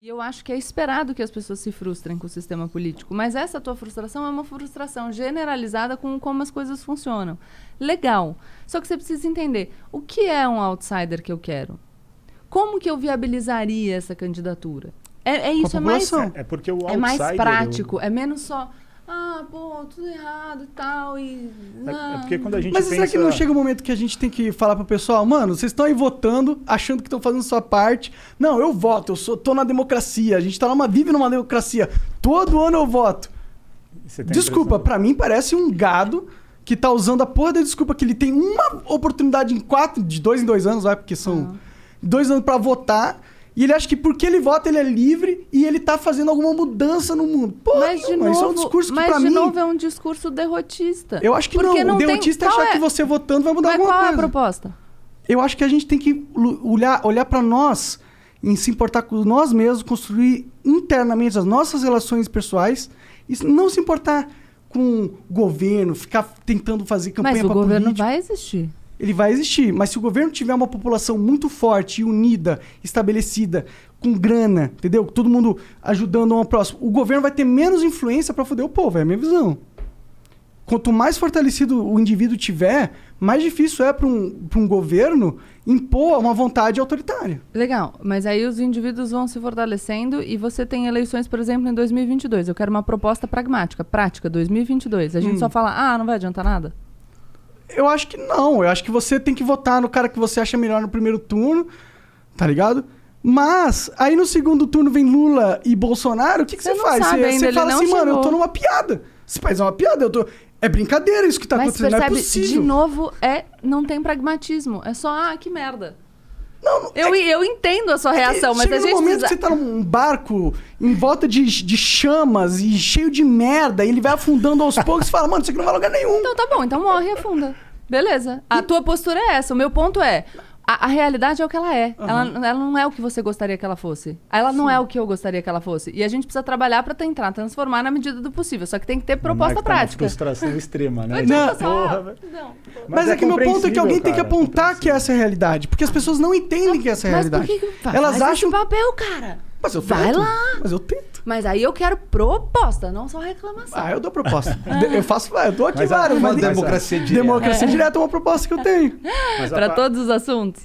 E eu acho que é esperado que as pessoas se frustrem com o sistema político. Mas essa tua frustração é uma frustração generalizada com como as coisas funcionam. Legal. Só que você precisa entender, o que é um outsider que eu quero? Como que eu viabilizaria essa candidatura? É isso, é mais... É porque o outsider... É mais prático, é menos só... tudo errado e tal, e... É porque quando a gente Mas pensa... será que não chega um momento que a gente tem que falar pro pessoal, mano, vocês estão aí votando, achando que estão fazendo sua parte. Não, eu voto, tô na democracia, a gente vive numa democracia. Todo ano eu voto. Desculpa, pra mim parece um gado que tá usando a porra da desculpa que ele tem uma oportunidade de 2 em 2 anos, vai, porque são 2 anos pra votar. E ele acha que porque ele vota, ele é livre e ele tá fazendo alguma mudança no mundo. Porra, isso é um discurso que pra mim... Mas, de novo, é um discurso derrotista. Eu acho que não. O derrotista é achar que você votando vai mudar alguma coisa. Mas qual é a proposta? Eu acho que a gente tem que olhar pra nós, em se importar com nós mesmos, construir internamente as nossas relações pessoais e não se importar com o governo, ficar tentando fazer campanha pra política. Mas o governo vai existir. Ele vai existir, mas se o governo tiver uma população muito forte, unida, estabelecida, com grana, entendeu? Todo mundo ajudando um ao próximo, o governo vai ter menos influência pra foder o povo, é a minha visão. Quanto mais fortalecido o indivíduo tiver, mais difícil é para um governo impor uma vontade autoritária. Legal, mas aí os indivíduos vão se fortalecendo e você tem eleições, por exemplo, em 2022. Eu quero uma proposta pragmática, prática, 2022. A gente só fala, não vai adiantar nada? Eu acho que não. Eu acho que você tem que votar no cara que você acha melhor no primeiro turno, tá ligado? Mas, aí no segundo turno vem Lula e Bolsonaro, o que você faz? Você fala assim, mano, eu tô numa piada. Esse país é uma piada, É brincadeira isso que tá acontecendo, percebe, não é possível. De novo, não tem pragmatismo. É só, que merda. Não, eu entendo a sua reação, mas a gente... Chega no momento que você tá num barco em volta de chamas e cheio de merda, e ele vai afundando aos poucos e fala, mano, isso aqui não vai a lugar nenhum. Então tá bom, então morre e afunda. Beleza. A tua postura é essa. O meu ponto é... A realidade é o que ela é. Ela não é o que você gostaria que ela fosse. Ela não é o que eu gostaria que ela fosse. E a gente precisa trabalhar pra tentar transformar na medida do possível. Só que tem que ter proposta prática. Uma frustração extrema, né? Mas é que meu ponto é que alguém tem que apontar que essa é a realidade. Porque as pessoas não entendem que essa é a realidade. Mas por que elas faz acham esse papel, cara? Mas eu tento. Vai lá. Mas eu tento. Mas aí eu quero proposta, não só reclamação. Eu dou proposta. Eu dou aqui mas várias. Mas democracia direta. Democracia direta é uma proposta que eu tenho. Pra todos os assuntos.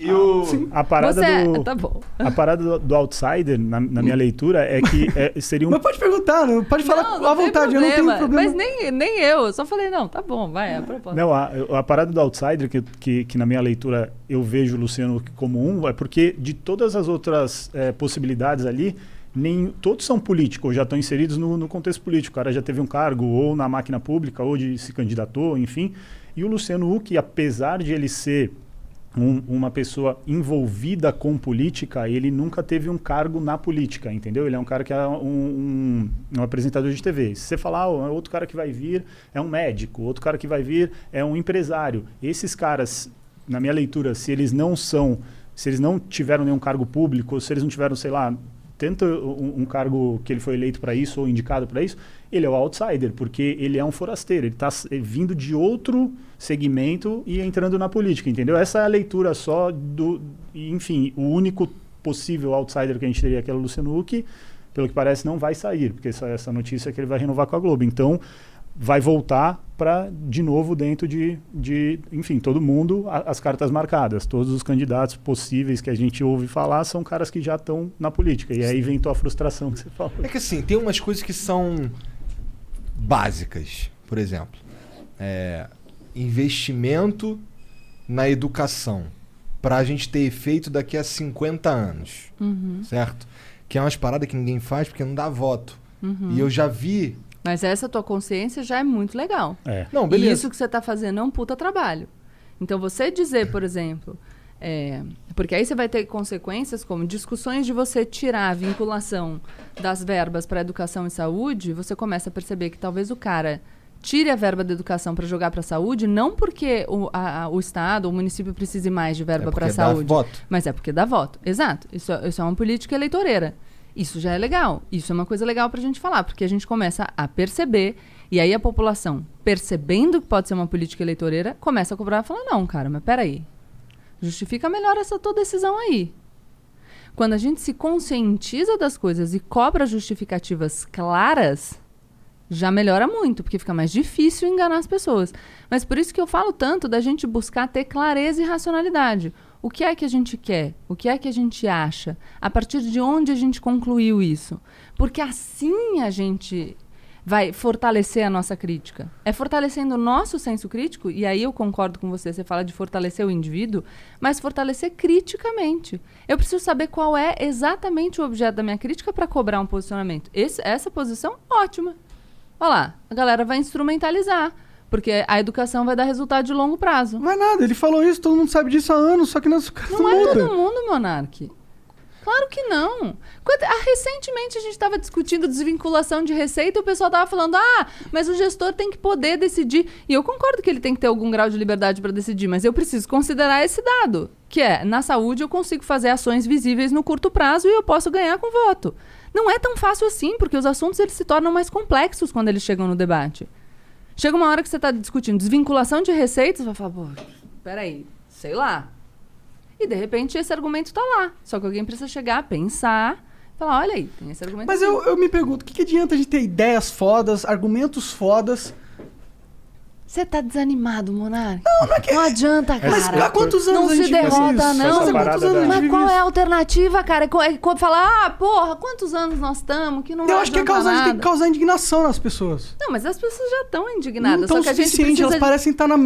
A parada Tá bom. A parada do outsider, na minha leitura, é que seria um... Mas pode perguntar, pode falar à vontade, eu não tenho problema. Mas nem eu só falei, não, tá bom, vai, é a proposta. Não, a parada do outsider, que na minha leitura eu vejo o Luciano como é porque de todas as outras possibilidades ali, todos são políticos, ou já estão inseridos no contexto político. O cara já teve um cargo ou na máquina pública, ou se candidatou, enfim. E o Luciano Huck, apesar de ele ser uma pessoa envolvida com política, ele nunca teve um cargo na política, entendeu? Ele é um cara que é um apresentador de TV. Se você falar, outro cara que vai vir é um médico, outro cara que vai vir é um empresário. Esses caras, na minha leitura, se eles não tiveram nenhum cargo público, ou se eles não tiveram, sei lá, tanto um cargo que ele foi eleito para isso ou indicado para isso, ele é o outsider, porque ele é um forasteiro, ele está vindo de outro segmento e entrando na política, entendeu? Essa é a leitura só enfim, o único possível outsider que a gente teria, que era o Luciano Huck, pelo que parece não vai sair, porque essa notícia é que ele vai renovar com a Globo, então vai voltar para, de novo, dentro de enfim, todo mundo, as cartas marcadas. Todos os candidatos possíveis que a gente ouve falar são caras que já estão na política. E aí vem tua frustração que você falou. É que assim, tem umas coisas que são básicas. Por exemplo, investimento na educação para a gente ter efeito daqui a 50 anos. Certo? Que é umas paradas que ninguém faz porque não dá voto. E eu já vi... Mas essa tua consciência já é muito legal. Não, beleza. E isso que você está fazendo é um puta trabalho. Então, você dizer, por exemplo... porque aí você vai ter consequências como discussões de você tirar a vinculação das verbas para educação e saúde, você começa a perceber que talvez o cara tire a verba da educação para jogar para a saúde, não porque o Estado, o município precise mais de verba para a saúde. Dá voto. Mas é porque dá voto. Exato. Isso é uma política eleitoreira. Isso já é legal. Isso é uma coisa legal pra gente falar, porque a gente começa a perceber, e aí a população, percebendo que pode ser uma política eleitoreira, começa a cobrar e falar, não, cara, mas peraí. Justifica melhor essa tua decisão aí. Quando a gente se conscientiza das coisas e cobra justificativas claras, já melhora muito, porque fica mais difícil enganar as pessoas. Mas por isso que eu falo tanto da gente buscar ter clareza e racionalidade. O que é que a gente quer? O que é que a gente acha? A partir de onde a gente concluiu isso? Porque assim a gente vai fortalecer a nossa crítica. É fortalecendo o nosso senso crítico, e aí eu concordo com você, você fala de fortalecer o indivíduo, mas fortalecer criticamente. Eu preciso saber qual é exatamente o objeto da minha crítica para cobrar um posicionamento. Essa posição, ótima. Olha lá, a galera vai instrumentalizar, porque a educação vai dar resultado de longo prazo. Não é nada, ele falou isso, todo mundo sabe disso há anos, só que nosso cara não é todo mundo, Monark. Claro que não. Recentemente a gente estava discutindo desvinculação de receita e o pessoal estava falando, mas o gestor tem que poder decidir. E eu concordo que ele tem que ter algum grau de liberdade para decidir, mas eu preciso considerar esse dado, que é, na saúde eu consigo fazer ações visíveis no curto prazo e eu posso ganhar com voto. Não é tão fácil assim, porque os assuntos eles se tornam mais complexos quando eles chegam no debate. Chega uma hora que você está discutindo desvinculação de receitas, você vai falar, pô, peraí, sei lá. E, de repente, esse argumento está lá. Só que alguém precisa chegar, pensar, falar, olha aí, tem esse argumento. Mas eu me pergunto, o que adianta a gente ter ideias fodas, argumentos fodas? Você tá desanimado, Monark? Não é que... Não adianta, cara. Mas há quantos anos não a gente se derrota, isso? não. Mas há quantos anos a gente Mas vive qual é isso? a alternativa, cara? É falar, porra, quantos anos nós estamos que não vai Eu acho que adiantar a gente nada. tem que causar indignação nas pessoas. Não, mas as pessoas já estão indignadas. Não tão só que a gente suficiente, precisa... elas parecem estar na...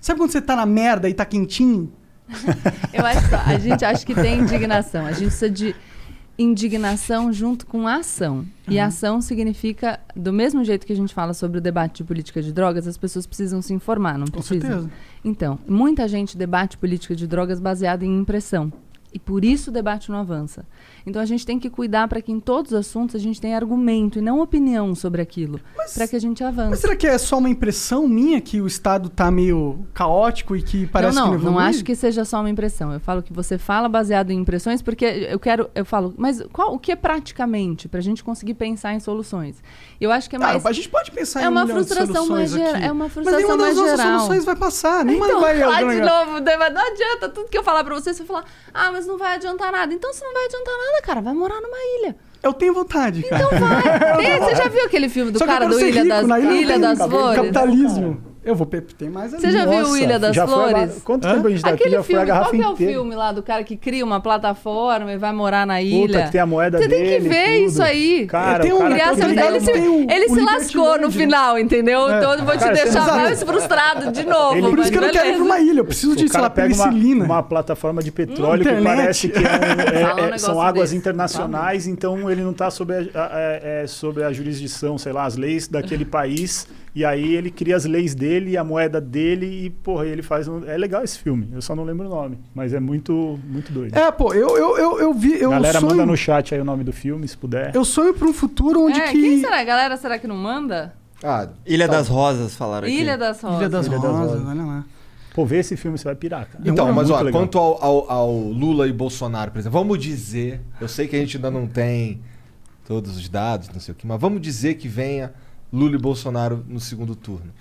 Sabe quando você tá na merda e tá quentinho? Eu acho que a gente acha que tem indignação. A gente precisa de indignação junto com ação. E ação significa, do mesmo jeito que a gente fala sobre o debate de política de drogas, as pessoas precisam se informar, não Com precisam? certeza. Então, muita gente debate política de drogas baseada em impressão. E por isso o debate não avança. Então a gente tem que cuidar para que em todos os assuntos a gente tenha argumento e não opinião sobre aquilo, para que a gente avance. Mas será que é só uma impressão minha que o Estado tá meio caótico e que parece que não evolui? Não acho que seja só uma impressão. Eu falo que você fala baseado em impressões porque eu falo, mas o que é praticamente para a gente conseguir pensar em soluções? Eu acho que é mais... A gente pode pensar em uma milhão de frustração mais soluções aqui. É uma Mas frustração nenhuma mais das nossas geral. soluções vai passar. Nenhuma Então, vai... lá de novo, não adianta. Tudo que eu falar pra você vai falar, mas não vai adiantar nada. Então, se não vai adiantar nada, cara, vai morar numa ilha. Eu tenho vontade, cara. Então vai. Você já viu aquele filme do Só que cara eu quero do ser Ilha rico, na Ilha das Flores? Capitalismo. Eu vou ter mais ali. Você já viu o Ilha das já Flores? Quanto tempo a gente tá aqui? Aquele Já foi a filme, qual garrafa que é o inteira. filme lá do cara que cria uma plataforma e vai morar na ilha? Puta, que tem a moeda Você dele. tem que ver tudo. isso aí. Cara, Tem o cara Criar todo seu- ele ele se, tem o ele se lascou no Liberty final, entendeu? Então eu vou te Cara, você deixar não sabe. mais frustrado de novo. Ele- Por isso que eu não quero ir pra uma ilha. Eu preciso de, O sei cara lá, pega penicilina. uma plataforma de petróleo que Internet. parece que Fala um negócio são águas desse. internacionais, então ele não está sob sob a jurisdição, sei lá, as leis daquele país, e aí ele cria as leis dele, a moeda dele, e porra, ele faz... É legal esse filme, eu só não lembro o nome, mas é muito, muito doido. Pô, eu vi... Eu Galera, sonho, manda no chat aí o nome do filme, se puder. Eu sonho pra um futuro onde que... Quem será? Galera, será que não manda? Ilha das Rosas, falaram aqui. Ilha das Rosas. Ilha das Ilha das Rosas, Rosas. olha lá. Pô, vê esse filme, você vai pirar, cara. Então, É mas muito ó, legal. quanto ao Lula e Bolsonaro, por exemplo, vamos dizer, eu sei que a gente ainda não tem todos os dados, não sei o que, mas vamos dizer que venha Lula e Bolsonaro no segundo turno.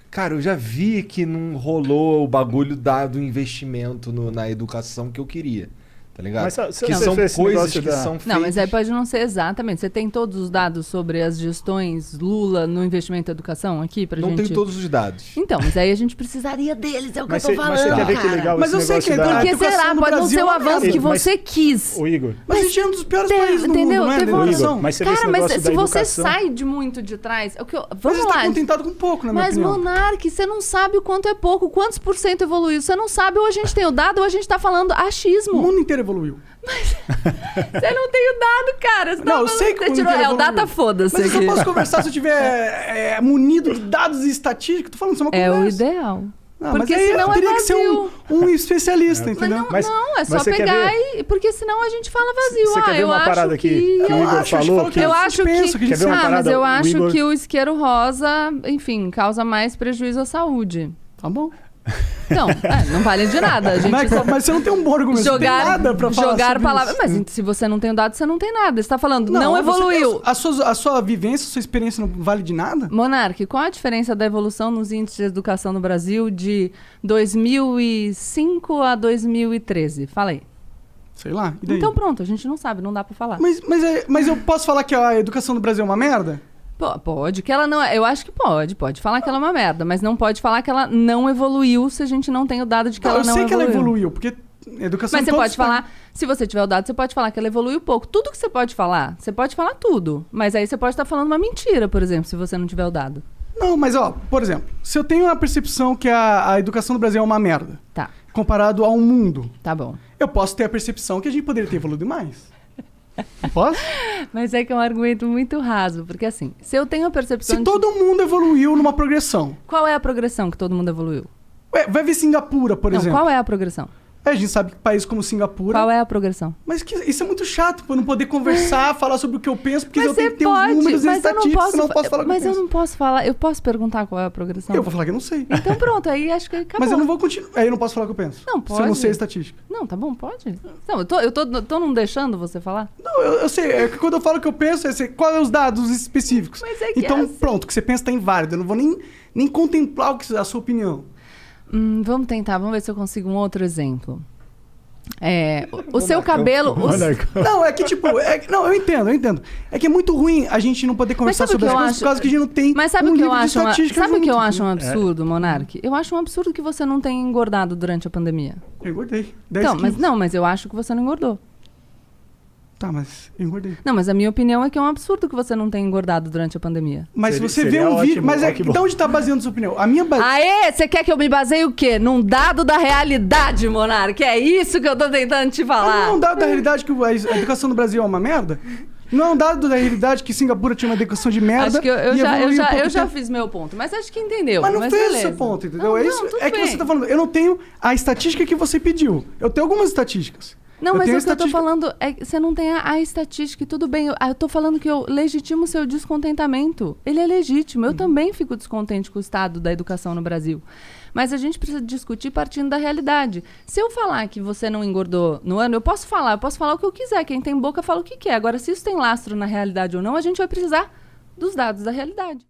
Cara, eu já vi que não rolou o bagulho do investimento na educação que eu queria. Tá ligado? Mas se que você são fez esse coisas negócio que da- são feitas... Não, mas aí pode não ser exatamente. Você tem todos os dados sobre as gestões Lula no investimento em educação aqui pra Não gente? tenho todos os dados. Então, mas aí a gente precisaria deles, é o que Mas eu tô você falando, quer ver que cara. legal Mas esse eu sei negócio que da... a Porque educação será? no Pode não Brasil ser o é uma avanço merda. que Mas- você quis. Ô, Igor, Mas a gente é um dos piores países do Entendeu? mundo, né? Teve da um- educação. mas você vê esse Cara, mas negócio se da você educação... sai de muito de trás... É o que eu, Mas vamos você tá lá. contentado com pouco, na minha Mas, opinião. Monark, você não sabe o quanto é pouco, quantos por cento evoluiu. Você não sabe, ou a gente tem o dado, ou a gente tá falando O achismo. mundo inteiro evoluiu. Você não tem o dado, cara. Você Não, tá eu falando sei que o você mundo tirou. inteiro É o evoluiu. data foda-se. Mas eu só aqui. posso conversar se eu tiver munido de dados e estatísticas. Tô falando, isso é uma É o conversa. ideal. Não, Porque mas aí senão eu é teria que ser vazio. um especialista, Mas entendeu? não, Mas- não, é só mas você quer pegar ver? e... Porque senão a gente fala vazio. Você quer ver eu uma acho parada que o Eu Igor acho, a gente falou? falou que Eu acho suspenso, que... que Quer ver uma mas parada? eu O acho Igor- que o isqueiro rosa, enfim, causa mais prejuízo à saúde. Tá bom. Então, não vale de nada. A gente Mas você não tem um bom argumento. Você não tem nada pra falar jogar sobre palavras. isso. Mas se você não tem o dado, você não tem nada. Você tá falando, não você evoluiu. tem a sua vivência, a sua experiência não vale de nada? Monark, qual a diferença da evolução nos índices de educação no Brasil de 2005 a 2013? Fala aí. Sei lá, e daí? Então pronto, a gente não sabe, não dá pra falar. Mas eu posso falar que a educação do Brasil é uma merda? Pode, que ela não... Eu acho que pode falar que ela é uma merda, mas não pode falar que ela não evoluiu se a gente não tem o dado de que ela não evoluiu. Eu sei que ela evoluiu, porque educação... Mas você pode falar, se você tiver o dado, você pode falar que ela evoluiu pouco. Tudo que você pode falar tudo. Mas aí você pode estar falando uma mentira, por exemplo, se você não tiver o dado. Não, mas por exemplo, se eu tenho a percepção que a educação do Brasil é uma merda, Tá. comparado ao mundo, Tá bom. eu posso ter a percepção que a gente poderia ter evoluído mais. Não posso? Mas é que é um argumento muito raso, porque assim, se eu tenho a percepção Se todo mundo evoluiu numa progressão. Qual é a progressão que todo mundo evoluiu? Ué, vai ver Singapura, por exemplo. Qual é a progressão? A gente sabe que país como Singapura... Qual é a progressão? Mas isso é muito chato, pra eu não poder conversar, falar sobre o que eu penso, porque eu tenho que ter os números e mas estatísticas, senão eu não posso falar o que eu Mas eu penso. não posso falar, eu posso perguntar qual é a progressão? Eu vou falar que eu não sei. Então pronto, aí acho que acabou. Mas eu não vou continuar. Aí eu não posso falar o que eu penso. Não, pode. Se eu não sei a estatística. Não, tá bom, pode. Não, eu tô não deixando você falar? Não, eu sei. É que quando eu falo o que eu penso, é assim, qual é os dados específicos. Mas é que então, é assim. pronto, o que você pensa tá inválido. Eu não vou nem contemplar a sua opinião. Vamos tentar, vamos ver se eu consigo um outro exemplo. O seu cabelo... Não, é que tipo... não, eu entendo. É que é muito ruim a gente não poder conversar sobre as coisas por causa que a gente não tem Mas sabe um o que eu livro de acho? estatística Sabe o que eu junto. acho um absurdo, Monark? Eu acho um absurdo que você não tenha engordado durante a pandemia. Eu engordei. 10 Então, quilos. mas eu acho que você não engordou. Tá, mas eu engordei. Não, mas a minha opinião é que é um absurdo que você não tenha engordado durante a pandemia. Mas Seria- você vê seria um vídeo... ótimo, Mas ótimo. de onde tá baseando sua opinião? A minha base... Aê, você quer que eu me baseie o quê? Num dado da realidade, Monark? É isso que eu tô tentando te falar. Não é um dado da realidade que a educação do Brasil é uma merda? Não é um dado da realidade que Singapura tinha uma educação de merda? Acho que eu e evoluiu um pouco já tempo? fiz meu ponto, mas acho que entendeu. Mas não fez o beleza. seu ponto, entendeu? Não, é isso. não, tudo É que bem. você tá falando, eu não tenho a estatística que você pediu. Eu tenho algumas estatísticas. Não, mas tenho o que eu tô estatística- falando é que você não tem a estatística e tudo bem. Eu tô falando que eu legitimo o seu descontentamento. Ele é legítimo. Eu também fico descontente com o estado da educação no Brasil. Mas a gente precisa discutir partindo da realidade. Se eu falar que você não engordou no ano, eu posso falar o que eu quiser. Quem tem boca fala o que quer. Agora, se isso tem lastro na realidade ou não, a gente vai precisar dos dados da realidade.